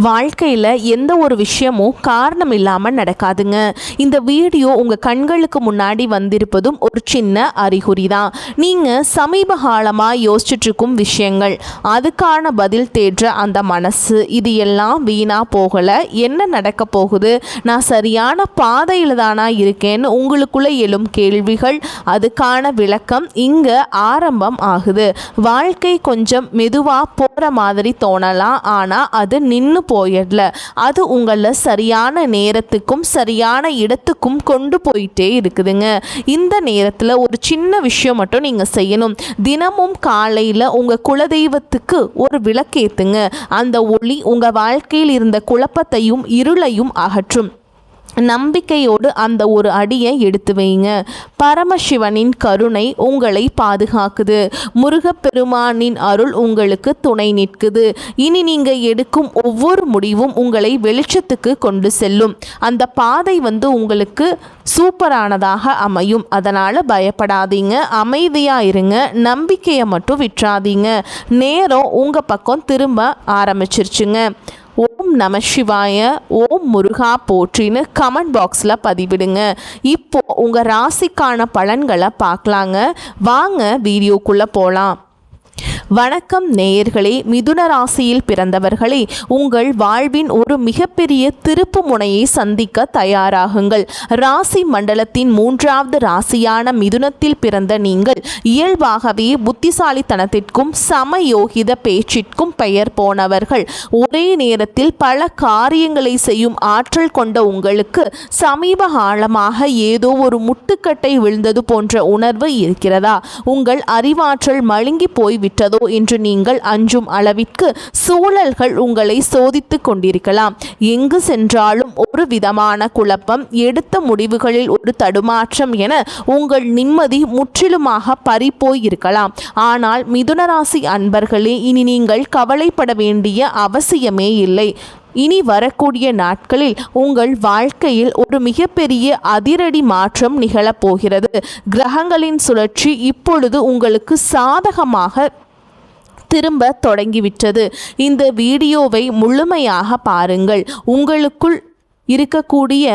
வாழ்க்கையில் எந்த ஒரு விஷயமும் காரணம் இல்லாமல் நடக்காதுங்க. இந்த வீடியோ உங்கள் கண்களுக்கு முன்னாடி வந்திருப்பதும் ஒரு சின்ன அறிகுறி தான். நீங்கள் சமீப காலமாக யோசிச்சுட்ருக்கும் விஷயங்கள், அதுக்கான பதில் தேடுற அந்த மனசு, இது எல்லாம் வீணாக போகலை. என்ன நடக்க போகுது, நான் சரியான பாதையில் தானா இருக்கேன்னு உங்களுக்குள்ளே எழும் கேள்விகள், அதுக்கான விளக்கம் இங்கே ஆரம்பம் ஆகுது. வாழ்க்கை கொஞ்சம் மெதுவாக போகிற மாதிரி தோணலாம், ஆனால் அது நின்று போயிடல. அது உங்களை சரியான நேரத்துக்கும் சரியான இடத்துக்கும் கொண்டு போயிட்டே இருக்குதுங்க. இந்த நேரத்தில் ஒரு சின்ன விஷயம் மட்டும் நீங்கள் செய்யணும். தினமும் காலையில் உங்கள் குலதெய்வத்துக்கு ஒரு விளக்கேத்துங்க. அந்த ஒளி உங்கள் வாழ்க்கையில் இருந்த குழப்பத்தையும் இருளையும் அகற்றும். நம்பிக்கையோடு அந்த ஒரு அடியை எடுத்து வைங்க. பரமசிவனின் கருணை உங்களை பாதுகாக்குது. முருகப்பெருமானின் அருள் உங்களுக்கு துணை நிற்குது. இனி நீங்கள் எடுக்கும் ஒவ்வொரு முடிவும் உங்களை வெளிச்சத்துக்கு கொண்டு செல்லும். அந்த பாதை உங்களுக்கு சூப்பரானதாக அமையும். அதனால் பயப்படாதீங்க, அமைதியாக இருங்க, நம்பிக்கையை மட்டும் விட்டுறாதீங்க. நேரம் உங்கள் பக்கம் திரும்ப ஆரம்பிச்சிருச்சுங்க. ஓம் நம சிவாய, ஓம் முருகா போற்றின்னு கமெண்ட் பாக்ஸில் பதிவிடுங்க. இப்போ உங்கள் ராசிக்கான பலன்களை பார்க்கலாங்க. வாங்க வீடியோக்குள்ளே போகலாம். வணக்கம் நேயர்களே, மிதுன ராசியில் பிறந்தவர்களே, உங்கள் வாழ்வின் ஒரு மிகப்பெரிய திருப்பு முனையை சந்திக்க தயாராகுங்கள். ராசி மண்டலத்தின் 3வது ராசியான மிதுனத்தில் பிறந்த நீங்கள் இயல்பாகவே புத்திசாலித்தனத்திற்கும் சமயோகித பேச்சிற்கும் பெயர் போனவர்கள். ஒரே நேரத்தில் பல காரியங்களை செய்யும் ஆற்றல் கொண்ட உங்களுக்கு சமீப காலமாக ஏதோ ஒரு முட்டுக்கட்டை விழுந்தது போன்ற உணர்வு இருக்கிறதா? உங்கள் அறிவாற்றல் மழுங்கி போய்விட்டதோ என்று நீங்கள் அஞ்சும் அளவிற்கு சூழல்கள் உங்களை சோதித்து கொண்டிருக்கலாம். எங்கு சென்றாலும் ஒரு விதமான குழப்பம், எடுத்த முடிவுகளில் ஒரு தடுமாற்றம் என உங்கள் நிம்மதி முற்றிலுமாக பறிபோயிருக்கலாம். ஆனால் மிதுனராசி அன்பர்களே, இனி நீங்கள் கவலைப்பட வேண்டிய அவசியமே இல்லை. இனி வரக்கூடிய நாட்களில் உங்கள் வாழ்க்கையில் ஒரு மிகப்பெரிய அதிரடி மாற்றம் நிகழப்போகிறது. கிரகங்களின் சுழற்சி இப்பொழுது உங்களுக்கு சாதகமாக திரும்ப தொடங்கிவிட்டது. இந்த வீடியோவை முழுமையாக பாருங்கள். உங்களுக்குள் இருக்கக்கூடிய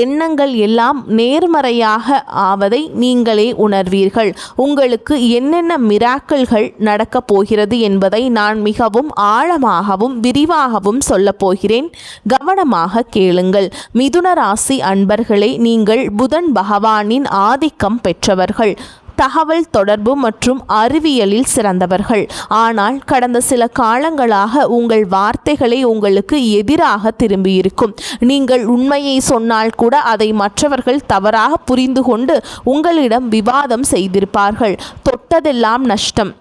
எண்ணங்கள் எல்லாம் நேர்மறையாக ஆவதை நீங்களே உணர்வீர்கள். உங்களுக்கு என்னென்ன மிராக்கிள்கள் நடக்கப் போகிறது என்பதை நான் மிகவும் ஆழமாகவும் விரிவாகவும் சொல்லப் போகிறேன். கவனமாக கேளுங்கள். மிதுன ராசி அன்பர்களே, நீங்கள் புதன் பகவானின் ஆதிக்கம் பெற்றவர்கள். தகவல் தொடர்பு மற்றும் அறிவியலில் சிறந்தவர்கள். ஆனால் கடந்த சில காலங்களாக உங்கள் வார்த்தைகளை உங்களுக்கு எதிராக திரும்பியிருக்கும். நீங்கள் உண்மையை சொன்னால் கூட அதை மற்றவர்கள் தவறாக புரிந்து கொண்டு உங்களிடம் விவாதம் செய்திருப்பார்கள். தொட்டதெல்லாம் நஷ்டம்,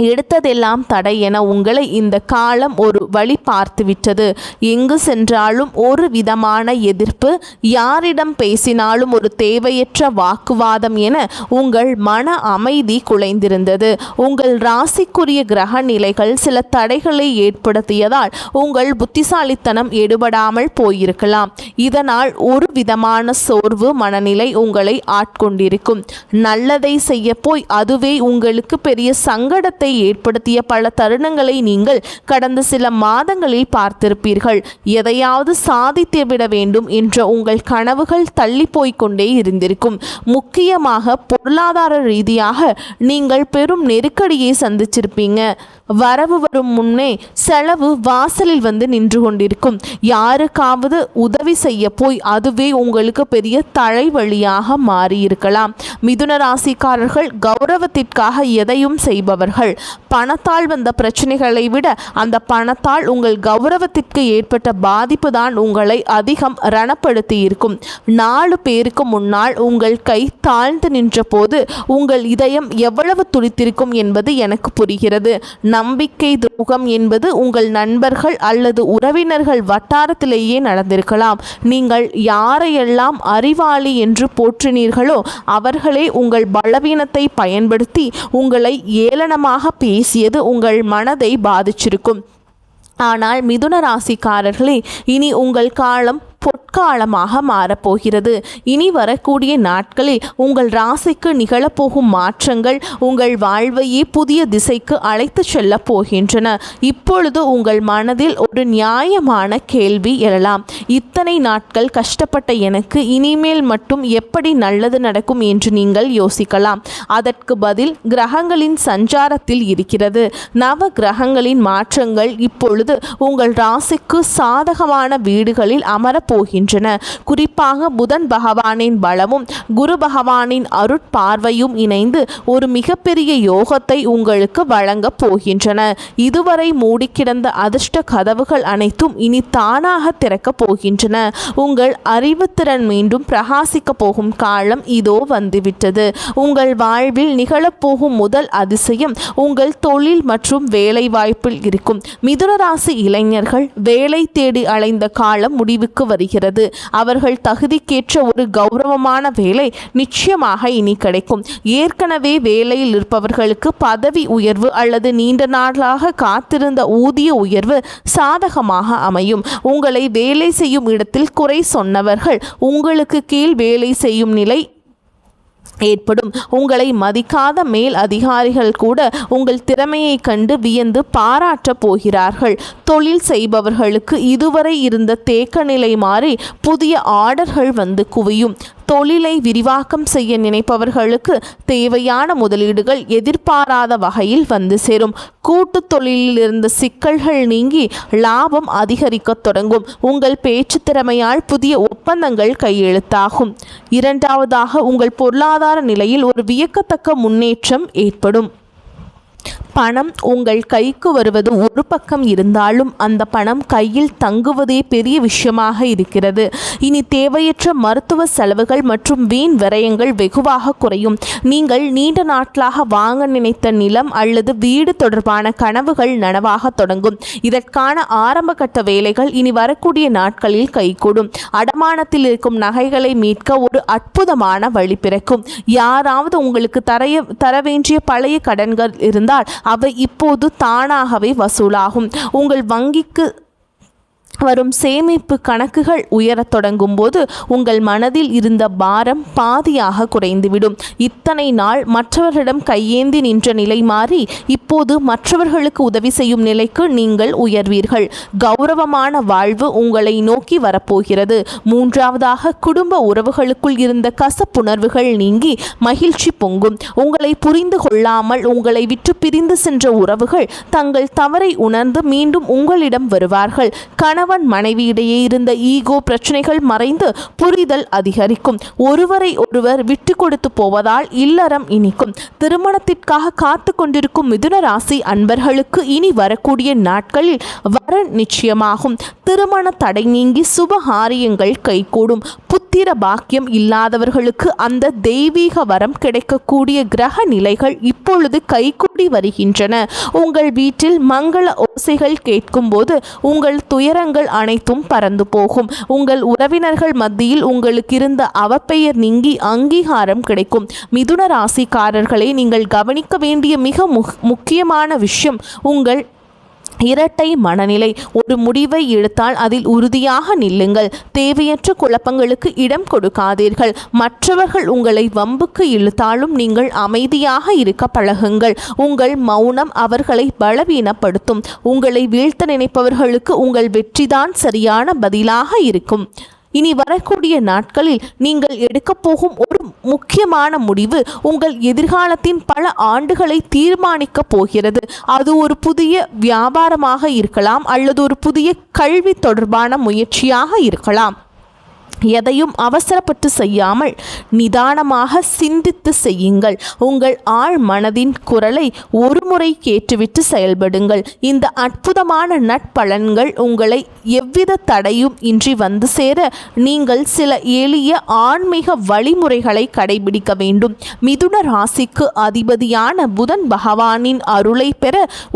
எடுத்ததெல்லாம் தடை என உங்களை இந்த காலம் ஒரு வழி பார்த்துவிட்டது. எங்கு சென்றாலும் ஒரு விதமான எதிர்ப்பு, யாரிடம் பேசினாலும் ஒரு தேவையற்ற வாக்குவாதம் என உங்கள் மன அமைதி குலைந்திருந்தது. உங்கள் ராசிக்குரிய கிரக நிலைகள் சில தடைகளை ஏற்படுத்தியதால் உங்கள் புத்திசாலித்தனம் எடுபடாமல் போயிருக்கலாம். இதனால் ஒரு விதமான சோர்வு மனநிலை உங்களை ஆட்கொண்டிருக்கும். நல்லதை செய்ய போய் அதுவே உங்களுக்கு பெரிய சங்கடத்தை ஏற்படுத்திய பல தருணங்களை நீங்கள் கடந்த சில மாதங்களில் பார்த்திருப்பீர்கள். எதையாவது சாதித்துவிட வேண்டும் என்ற உங்கள் கனவுகள் தள்ளி போய்கொண்டே இருந்திருக்கும். முக்கியமாக பொருளாதார ரீதியாக நீங்கள் பெரும் நெருக்கடியை சந்திச்சிருப்பீங்க. வரவு வரும் முன்னே செலவு வாசலில் நின்று கொண்டிருக்கும். யாருக்காவது உதவி செய்ய போய் அதுவே உங்களுக்கு பெரிய தலைவலியாக மாறியிருக்கலாம். மிதுன ராசிக்காரர்கள் கௌரவத்திற்காக எதையும் செய்பவர்கள். பணத்தால் வந்த பிரச்சனைகளை விட அந்த பணத்தால் உங்கள் கௌரவத்திற்கு ஏற்பட்ட பாதிப்பு தான் உங்களை அதிகம் ரணப்படுத்தி இருக்கும். 4 பேருக்கு முன்னால் உங்கள் கை தாழ்ந்து நின்ற போது உங்கள் இதயம் எவ்வளவு துடித்திருக்கும் என்பது எனக்கு புரிகிறது. நம்பிக்கை துரோகம் என்பது உங்கள் நண்பர்கள் அல்லது உறவினர்கள் வட்டாரத்திலேயே நடந்திருக்கலாம். நீங்கள் யாரையெல்லாம் அறிவாளி என்று போற்றினீர்களோ அவர்களே உங்கள் பலவீனத்தை பயன்படுத்தி உங்களை ஏளனமாக பேசியது உங்கள் மனதை பாதிச்சிருக்கும். ஆனால் மிதுன ராசிக்காரர்களே, இனி உங்கள் காலம் பொற்காலமாக மாறப்போகிறது. இனி வரக்கூடிய நாட்களில் உங்கள் ராசிக்கு நிகழப்போகும் மாற்றங்கள் உங்கள் வாழ்வையே புதிய திசைக்கு அழைத்து செல்ல போகின்றன. இப்பொழுது உங்கள் மனதில் ஒரு நியாயமான கேள்வி எழலாம். இத்தனை நாட்கள் கஷ்டப்பட்ட எனக்கு இனிமேல் மட்டும் எப்படி நல்லது நடக்கும் என்று நீங்கள் யோசிக்கலாம். அதற்கு பதில் கிரகங்களின் சஞ்சாரத்தில் இருக்கிறது. நவ கிரகங்களின் மாற்றங்கள் இப்பொழுது உங்கள் ராசிக்கு சாதகமான வீடுகளில் அமரப்போகின்றன. குறிப்பாக புதன் பகவானின் பலமும் குரு பகவானின் அருட்பார்வையும் இணைந்து ஒரு மிகப்பெரிய யோகத்தை உங்களுக்கு வழங்கப் போகின்றன. இதுவரை மூடி கிடந்த அதிர்ஷ்ட கதவுகள் அனைத்தும் இனி தானாக திறக்கப் போகின்றன. உங்கள் அறிவுத்திறன் மீண்டும் பிரகாசிக்க போகும் காலம் இதோ வந்துவிட்டது. உங்கள் வாழ்வில் நிகழப்போகும் முதல் அதிசயம் உங்கள் தொழில் மற்றும் வேலை வாய்ப்பில் இருக்கும். மிதுன ராசி இளைஞர்கள் வேலை தேடி அலைந்த காலம் முடிவுக்கு வருகிறது. அவர்கள் தகுதிக்கேற்ற ஒரு கௌரவமான வேலை நிச்சயமாக இனி கிடைக்கும். ஏற்கனவே வேலையில் இருப்பவர்களுக்கு பதவி உயர்வு அல்லது நீண்ட நாளாக காத்திருந்த ஊதிய உயர்வு சாதகமாக அமையும். உங்களை வேலை செய்யும் இடத்தில் குறை சொன்னவர்கள் உங்களுக்கு கீழ் வேலை செய்யும் நிலை ஏற்படும். உங்களை மதிக்காத மேல் அதிகாரிகள் கூட உங்கள் திறமையை கண்டு வியந்து பாராட்டப் போகிறார்கள். தொழில் செய்பவர்களுக்கு இதுவரை இருந்த தேக்க நிலை மாறி புதிய ஆர்டர்கள் வந்து குவியும். தொழிலை விரிவாக்கம் செய்ய நினைப்பவர்களுக்கு தேவையான முதலீடுகள் எதிர்பாராத வகையில் வந்து சேரும். கூட்டு தொழிலில் இருந்த சிக்கல்கள் நீங்கி லாபம் அதிகரிக்க தொடங்கும். உங்கள் பேச்சு திறமையால் புதிய ஒப்பந்தங்கள் கையெழுத்தாகும். இரண்டாவதாக, உங்கள் பொருளாதார நிலையில் ஒரு வியக்கத்தக்க முன்னேற்றம் ஏற்படும். பணம் உங்கள் கைக்கு வருவது ஒரு பக்கம் இருந்தாலும் அந்த பணம் கையில் தங்குவதே பெரிய விஷயமாக இருக்கிறது. இனி தேவையற்ற மருத்துவ செலவுகள் மற்றும் வீண் விரயங்கள் வெகுவாக குறையும். நீங்கள் நீண்ட நாட்களாக வாங்க நினைத்த நிலம் அல்லது வீடு தொடர்பான கனவுகள் நனவாக தொடங்கும். இதற்கான ஆரம்ப கட்ட வேலைகள் இனி வரக்கூடிய நாட்களில் கைகூடும். அடமானத்தில் இருக்கும் நகைகளை மீட்க ஒரு அற்புதமான வழி பிறக்கும். யாராவது உங்களுக்கு தர வேண்டிய பழைய கடன்கள் இருந்தால் அவை இப்போது தானாகவே வசூலாகும். உங்கள் வங்கிக்கு வரும் சேமிப்பு கணக்குகள் உயரத் தொடங்கும் போது உங்கள் மனதில் இருந்த பாரம் பாதியாக குறைந்துவிடும். இத்தனை நாள் மற்றவர்களிடம் கையேந்தி நின்ற நிலை மாறி இப்போது மற்றவர்களுக்கு உதவி செய்யும் நிலைக்கு நீங்கள் உயர்வீர்கள். கௌரவமான வாழ்வு உங்களை நோக்கி வரப்போகிறது. மூன்றாவதாக, குடும்ப உறவுகளுக்குள் இருந்த கசப்புணர்வுகள் நீங்கி மகிழ்ச்சி பொங்கும். உங்களை புரிந்து கொள்ளாமல் உங்களை விட்டு பிரிந்து சென்ற உறவுகள் தங்கள் தவறை உணர்ந்து மீண்டும் உங்களிடம் வருவார்கள். கணவன் மனைவியிடையே இருந்த ஈகோ பிரச்சனைகள் மறைந்து புரிதல் அதிகரிக்கும். ஒருவரை ஒருவர் விட்டு கொடுத்து போவதால் இல்லறம் இனிக்கும். திருமணத்திற்காக காத்து கொண்டிருக்கும் மிதுன ராசி அன்பர்களுக்கு இனி வரக்கூடிய நாட்களில் வரன் நிச்சயமாகும். திருமண தடை நீங்கி சுபகாரியங்கள் கைகூடும். புத்திர பாக்கியம் இல்லாதவர்களுக்கு அந்த தெய்வீக வரம் கிடைக்கக்கூடிய கிரக நிலைகள் இப்பொழுது கைகூடி வருகின்றன. உங்கள் வீட்டில் மங்கள ஓசைகள் கேட்கும் போது உங்கள் துயரங்கள் அனைத்தும் பறந்து போகும். உங்கள் உறவினர்கள் மத்தியில் உங்களுக்கு இருந்த அவப்பெயர் நீங்கி அங்கீகாரம் கிடைக்கும். மிதுன ராசிக்காரர்களை நீங்கள் கவனிக்க வேண்டிய மிக முக்கியமான விஷயம் உங்கள் இரட்டை மனநிலை. ஒரு முடிவை எடுத்தால் அதில் உறுதியாக நில்லுங்கள். தேவையற்ற குழப்பங்களுக்கு இடம் கொடுக்காதீர்கள். மற்றவர்கள் உங்களை வம்புக்கு இழுத்தாலும் நீங்கள் அமைதியாக இருக்க பழகுங்கள். உங்கள் மௌனம் அவர்களை பலவீனப்படுத்தும். உங்களை வீழ்த்த நினைப்பவர்களுக்கு உங்கள் வெற்றிதான் சரியான பதிலாக இருக்கும். இனி வரக்கூடிய நாட்களில் நீங்கள் எடுக்கப் போகும் ஒரு முக்கியமான முடிவு உங்கள் எதிர்காலத்தின் பல ஆண்டுகளை தீர்மானிக்கப் போகிறது. அது ஒரு புதிய வியாபாரமாக இருக்கலாம் அல்லது ஒரு புதிய கல்வி தொடர்பான முயற்சியாக இருக்கலாம். எதையும் அவசரப்பட்டு செய்யாமல் நிதானமாக சிந்தித்து செய்யுங்கள். உங்கள் ஆழ் மனதின் குரலை ஒருமுறை கேட்டுவிட்டு செயல்படுங்கள். இந்த அற்புதமான நட்பலன்கள் உங்களை எவ்வித தடையும் இன்றி வந்து சேர நீங்கள் சில எளிய ஆன்மீக வழிமுறைகளை கடைபிடிக்க வேண்டும். மிதுன ராசிக்கு அதிபதியான புதன் பகவானின் அருளை பெற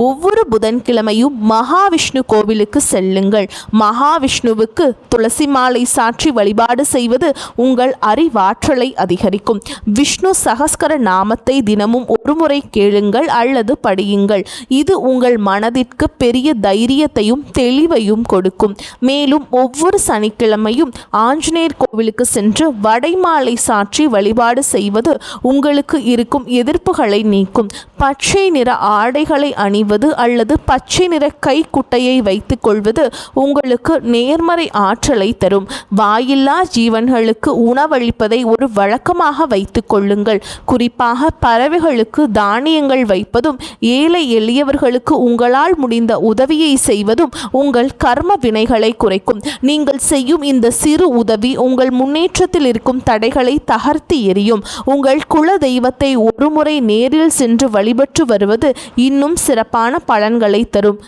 ஒவ்வொரு புதன்கிழமையும் மகாவிஷ்ணு கோவிலுக்கு செல்லுங்கள். மகாவிஷ்ணுவுக்கு துளசி மாலை சாற்றி வழிபாடு செய்வது உங்கள் அறிவாற்றலை அதிகரிக்கும். விஷ்ணு சகஸ்கர நாமத்தை தினமும் ஒருமுறை கேளுங்கள் அல்லது படியுங்கள். இது உங்கள் மனதிற்கு பெரிய தைரியத்தையும் தெளிவையும் கொடுக்கும். நீக்கும். மேலும் ஒவ்வொரு சனிக்கிழமையும் ஆஞ்சநேயர் கோவிலுக்கு சென்று வடைமாலை சாற்றி வழிபாடு செய்வது உங்களுக்கு இருக்கும் எதிர்ப்புகளை நீக்கும். பச்சை நிற ஆடைகளை அணிவது அல்லது பச்சை நிற கைக்குட்டையை வைத்துக் கொள்வது உங்களுக்கு நேர்மறை ஆற்றலை தரும். வாயில்லா ஜீவன்களுக்கு உணவளிப்பதை ஒரு வழக்கமாக வைத்துக் கொள்ளுங்கள். குறிப்பாக பறவைகளுக்கு தானியங்கள் வைப்பதும் ஏழை எளியவர்களுக்கு உங்களால் முடிந்த உதவியை செய்வதும் உங்கள் கர்ம வினைகளை குறைக்கும். நீங்கள் செய்யும் இந்த சிறு உதவி உங்கள் முன்னேற்றத்தில் இருக்கும் தடைகளை தகர்த்து எறியும். உங்கள் குல தெய்வத்தை ஒருமுறை நேரில் சென்று வழிபட்டு வருவது இன்னும் சிறப்பான பலன்களை தரும்.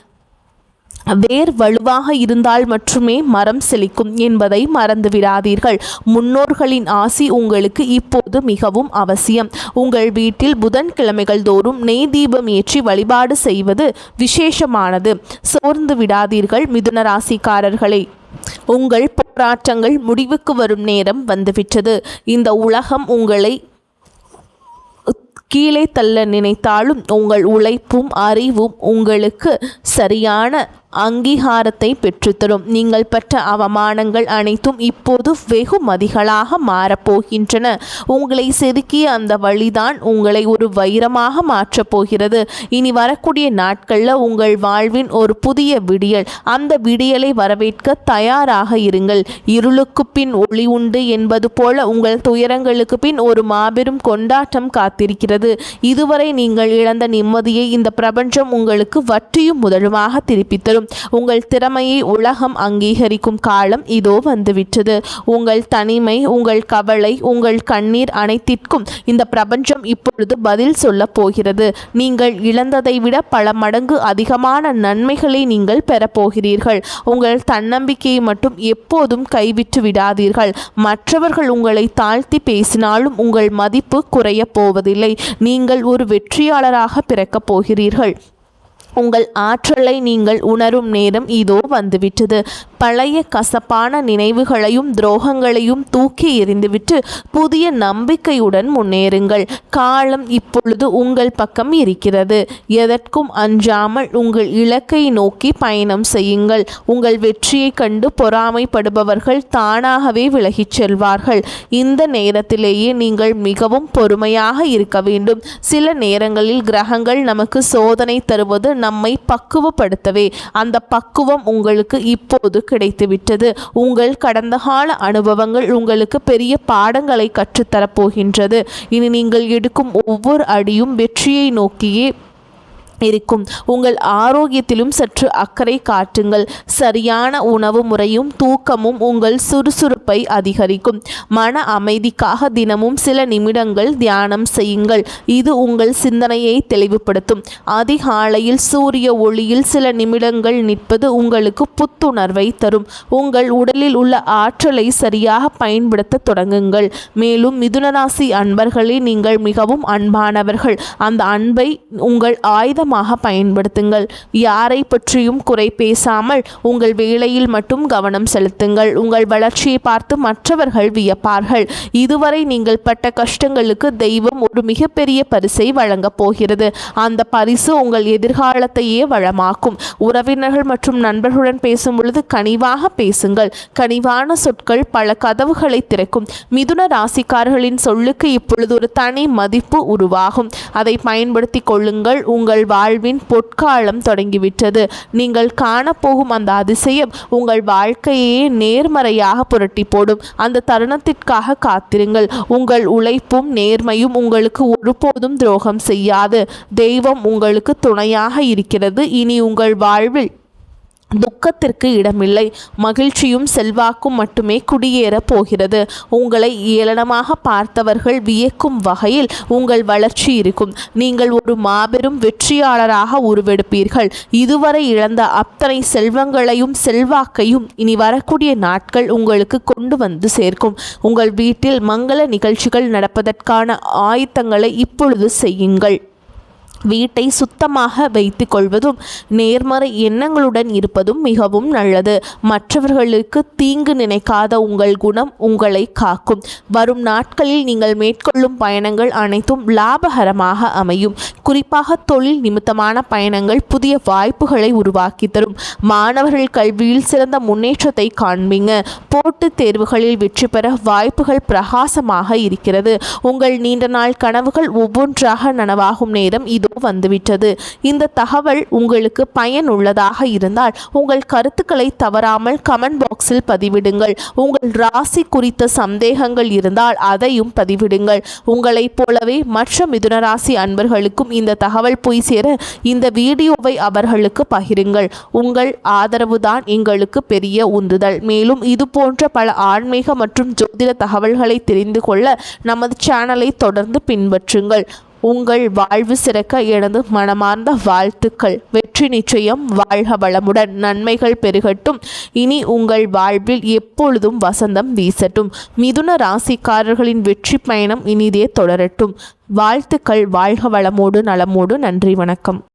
வேர் வலுவாக இருந்தால் மட்டுமே மரம் செழிக்கும் என்பதை மறந்துவிடாதீர்கள். முன்னோர்களின் ஆசி உங்களுக்கு இப்போது மிகவும் அவசியம். உங்கள் வீட்டில் புதன்கிழமைகள் தோறும் நெய் தீபம் ஏற்றி வழிபாடு செய்வது விசேஷமானது. சோர்ந்து விடாதீர்கள் மிதுன ராசிக்காரர்களே. உங்கள் போராட்டங்கள் முடிவுக்கு வரும் நேரம் வந்துவிட்டது. இந்த உலகம் உங்களை கீழே தள்ள நினைத்தாலும் உங்கள் உழைப்பும் அறிவும் உங்களுக்கு சரியான அங்கீகாரத்தை பெற்றுத்தரும். நீங்கள் பெற்ற அவமானங்கள் அனைத்தும் இப்போது வெகுமதிகளாக மாறப்போகின்றன. உங்களை செதுக்கிய அந்த வழிதான் உங்களை ஒரு வைரமாக மாற்றப் போகிறது. இனி வரக்கூடிய நாட்களில் உங்கள் வாழ்வின் ஒரு புதிய விடியல். அந்த விடியலை வரவேற்க தயாராக இருங்கள். இருளுக்கு பின் ஒளி உண்டு என்பது போல உங்கள் துயரங்களுக்கு பின் ஒரு மாபெரும் கொண்டாட்டம் காத்திருக்கிறது. இதுவரை நீங்கள் இழந்த நிம்மதியை இந்த பிரபஞ்சம் உங்களுக்கு வட்டியும் முதலுமாக திருப்பித் தரும். உங்கள் திறமையை உலகம் அங்கீகரிக்கும் காலம் இதோ வந்துவிட்டது. உங்கள் தனிமை, உங்கள் கவலை, உங்கள் கண்ணீர் அனைத்திற்கும் இந்த பிரபஞ்சம் இப்பொழுது பதில் சொல்ல போகிறது. நீங்கள் இழந்ததை விட பல மடங்கு அதிகமான நன்மைகளை நீங்கள் பெறப்போகிறீர்கள். உங்கள் தன்னம்பிக்கையை மட்டும் எப்போதும் கைவிட்டு விடாதீர்கள். மற்றவர்கள் உங்களை தாழ்த்தி பேசினாலும் உங்கள் மதிப்பு குறைய போவதில்லை. நீங்கள் ஒரு வெற்றியாளராக பிறக்கப் போகிறீர்கள். உங்கள் ஆற்றலை நீங்கள் உணரும் நேரம் இதோ வந்துவிட்டது. பழைய கசப்பான நினைவுகளையும் துரோகங்களையும் தூக்கி எறிந்துவிட்டு புதிய நம்பிக்கையுடன் முன்னேறுங்கள். காலம் இப்பொழுது உங்கள் பக்கம் இருக்கிறது. எதற்கும் அஞ்சாமல் உங்கள் இலக்கை நோக்கி பயணம் செய்யுங்கள். உங்கள் வெற்றியை கண்டு பொறாமைப்படுபவர்கள் தானாகவே விலகிச் செல்வார்கள். இந்த நேரத்திலேயே நீங்கள் மிகவும் பொறுமையாக இருக்க வேண்டும். சில நேரங்களில் கிரகங்கள் நமக்கு சோதனை தருவது நம்மை பக்குவப்படுத்தவே. அந்த பக்குவம் உங்களுக்கு இப்போது கிடைத்துவிட்டது. உங்கள் கடந்த கால அனுபவங்கள் உங்களுக்கு பெரிய பாடங்களை கற்றுத்தரப்போகின்றது. இனி நீங்கள் எடுக்கும் ஒவ்வொரு அடியும் வெற்றியை நோக்கியே இருக்கும். உங்கள் ஆரோக்கியத்திலும் சற்று அக்கறை காட்டுங்கள். சரியான உணவு முறையும் தூக்கமும் உங்கள் சுறுசுறுப்பை அதிகரிக்கும். மன அமைதிக்காக தினமும் சில நிமிடங்கள் தியானம் செய்யுங்கள். இது உங்கள் சிந்தனையை தெளிவுபடுத்தும். அதிகாலையில் சூரிய ஒளியில் சில நிமிடங்கள் நிற்பது உங்களுக்கு புத்துணர்வை தரும். உங்கள் உடலில் உள்ள ஆற்றலை சரியாக பயன்படுத்த தொடங்குங்கள். மேலும் மிதுனராசி அன்பர்களே, நீங்கள் மிகவும் அன்பானவர்கள். அந்த அன்பை உங்கள் ஆயுதமாக பயன்படுத்துங்கள். யாரை பற்றியும் குறை பேசாமல் உங்கள் வேலையில் மட்டும் கவனம் செலுத்துங்கள். உங்கள் வளர்ச்சியை பார்த்து மற்றவர்கள் வியப்பார்கள். இதுவரை நீங்கள் பட்ட கஷ்டங்களுக்கு தெய்வம் ஒரு மிகப்பெரிய பரிசை வழங்கப் போகிறது. அந்த பரிசு உங்கள் எதிர்காலத்தையே வளமாக்கும். உறவினர்கள் மற்றும் நண்பர்களுடன் பேசும் பொழுது கனிவாக பேசுங்கள். கனிவான சொற்கள் பல கதவுகளை திறக்கும். மிதுன ராசிக்காரர்களின் சொல்லுக்கு இப்பொழுது ஒரு தனி மதிப்பு உருவாகும். அதை பயன்படுத்தி கொள்ளுங்கள். உங்கள் வாழ்வின் பொற்காலம் தொடங்கிவிட்டது. நீங்கள் காணப்போகும் அந்த அதிசயம் உங்கள் வாழ்க்கையே நேர்மறையாக புரட்டி போடும். அந்த தருணத்திற்காக காத்திருங்கள். உங்கள் உழைப்பும் நேர்மையும் உங்களுக்கு ஒருபோதும் துரோகம் செய்யாது. தெய்வம் உங்களுக்கு துணையாக இருக்கிறது. இனி உங்கள் வாழ்வில் துக்கத்திற்கு இடமில்லை. மகிழ்ச்சியும் செல்வாக்கும் மட்டுமே குடியேற போகிறது. உங்களை ஏளனமாக பார்த்தவர்கள் வியக்கும் வகையில் உங்கள் வளர்ச்சி இருக்கும். நீங்கள் ஒரு மாபெரும் வெற்றியாளராக உருவெடுப்பீர்கள். இதுவரை இழந்த அத்தனை செல்வங்களையும் செல்வாக்கையும் இனி வரக்கூடிய நாட்கள் உங்களுக்கு கொண்டு வந்து சேர்க்கும். உங்கள் வீட்டில் மங்கள நிகழ்ச்சிகள் நடப்பதற்கான ஆயத்தங்களை இப்பொழுது செய்யுங்கள். வீட்டை சுத்தமாக வைத்து கொள்வதும் நேர்மறை எண்ணங்களுடன் இருப்பதும் மிகவும் நல்லது. மற்றவர்களுக்கு தீங்கு நினைக்காத உங்கள் குணம் உங்களை காக்கும். வரும் நாட்களில் நீங்கள் மேற்கொள்ளும் பயணங்கள் அனைத்தும் லாபகரமாக அமையும். குறிப்பாக தொழில் நிமித்தமான பயணங்கள் புதிய வாய்ப்புகளை உருவாக்கி தரும். மாணவர்கள் கல்வியில் சிறந்த முன்னேற்றத்தை காண்பீங்க. போட்டித் தேர்வுகளில் வெற்றி பெற வாய்ப்புகள் பிரகாசமாக இருக்கிறது. உங்கள் நீண்ட நாள் கனவுகள் ஒவ்வொன்றாக நனவாகும் நேரம் இதோ வந்துவிட்டது. இந்த தகவல் உங்களுக்கு பயனுள்ளதாக இருந்தால் உங்கள் கருத்துக்களை தவறாமல் கமெண்ட் பாக்ஸில் பதிவிடுங்கள். உங்கள் ராசி குறித்த சந்தேகங்கள் இருந்தால் அதையும் பதிவிடுங்கள். உங்களைப் போலவே மற்ற மிதுன ராசி அன்பர்களுக்கும் இந்த தகவல் போய் சேர இந்த வீடியோவை அவர்களுக்கு பகிருங்கள். உங்கள் ஆதரவு தான் எங்களுக்கு பெரிய உந்துதல். மேலும் இது போன்ற பல ஆன்மீக மற்றும் ஜோதிட தகவல்களை தெரிந்து கொள்ள நமது சேனலை தொடர்ந்து பின்பற்றுங்கள். உங்கள் வாழ்வு சிறக்க எனது மனமார்ந்த வாழ்த்துக்கள். வெற்றி நிச்சயம். வாழ்க வளமுடன். நன்மைகள் பெருகட்டும். இனி உங்கள் வாழ்வில் எப்பொழுதும் வசந்தம் வீசட்டும். மிதுன ராசிக்காரர்களின் வெற்றி பயணம் இனிதே தொடரட்டும். வாழ்த்துக்கள். வாழ்க வளமோடு நலமோடு. நன்றி, வணக்கம்.